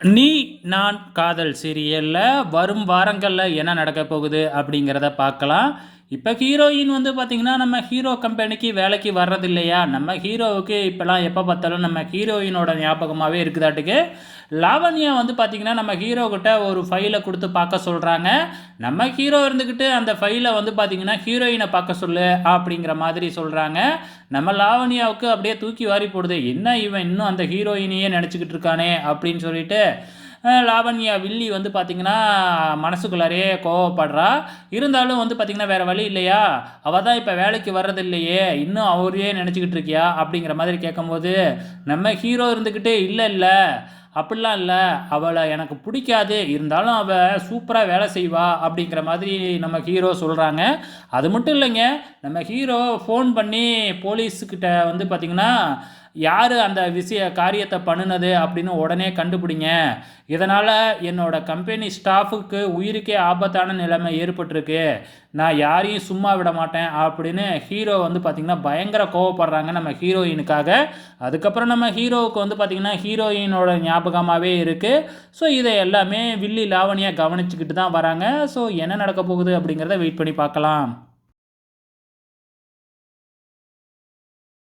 நீ நான் காதல் சீரியல்ல வரும் வாரங்கள்ல என்ன நடக்க போகுது அப்படிங்கிறத பார்க்கலாம். இப்ப ஹீரோயின் வந்து பார்த்தீங்கன்னா, நம்ம ஹீரோ கம்பெனிக்கு வேலைக்கு வர்றதில்லையா? நம்ம ஹீரோவுக்கு இப்பலாம் எப்ப பார்த்தாலும் நம்ம ஹீரோயினோட ஞாபகமாவே இருக்குதாட்டுக்கு. லாவண்யா வந்து பார்த்தீங்கன்னா, நம்ம ஹீரோ கிட்ட ஒரு ஃபைல குடுத்து பார்க்க சொல்றாங்க. நம்ம ஹீரோ இருந்துகிட்டு அந்த ஃபைல வந்து பார்த்தீங்கன்னா, ஹீரோயின பார்க்க சொல்லு அப்படிங்கிற மாதிரி சொல்றாங்க. நம்ம லாவண்யாவுக்கு அப்படியே தூக்கி வாரி போடுது. என்ன இவன் இன்னும் அந்த ஹீரோயினையே நெனச்சுக்கிட்டு இருக்கானே அப்படின்னு சொல்லிட்டு, லாவண்யா வில்லி வந்து பார்த்தீங்கன்னா, மனசுக்குள்ளாரயே கோவப்படுறா. இருந்தாலும் வந்து பார்த்தீங்கன்னா, வேற வழி இல்லையா? அவ தான் இப்ப வேலைக்கு வர்றதில்லையே, இன்னும் அவரையே நெனச்சுக்கிட்டு இருக்கியா? அப்படிங்கிற மாதிரி கேட்கும்போது, நம்ம ஹீரோ இருந்துக்கிட்டு, இல்ல இல்ல அப்படிலாம் இல்ல. அவள எனக்கு புடிக்காது. இருந்தாலும் அவ சூப்பரா வேலை செய்வா அப்படிங்கிற மாதிரி நம்ம ஹீரோ சொல்றாங்க. அது மட்டும் இல்லைங்க, நம்ம ஹீரோ ஃபோன் பண்ணி போலீஸுக்கிட்ட வந்து பார்த்தீங்கன்னா, யாரு அந்த காரியத்த பண்ணுனது அப்படின்னு உடனே கண்டுபிடிங்க. இதனால என்னோட கம்பெனி ஸ்டாஃபுக்கு உயிருக்கே ஆபத்தான நிலைமை ஏற்பட்டிருக்கு. நான் யாரையும் சும்மா விட மாட்டேன் அப்படின்னு ஹீரோ வந்து பார்த்தீங்கன்னா, பயங்கர கோவப்படுறாங்க நம்ம ஹீரோயினுக்காக. அதுக்கப்புறம் நம்ம ஹீரோவுக்கு வந்து பார்த்தீங்கன்னா, ஹீரோயினோட ஞாபகமாவே இருக்கு. ஸோ இதை எல்லாமே வில்லி லாவண்யா கவனிச்சுக்கிட்டு தான் வராங்க. ஸோ என்ன நடக்க போகுது அப்படிங்கிறத வெயிட் பண்ணி பார்க்கலாம்.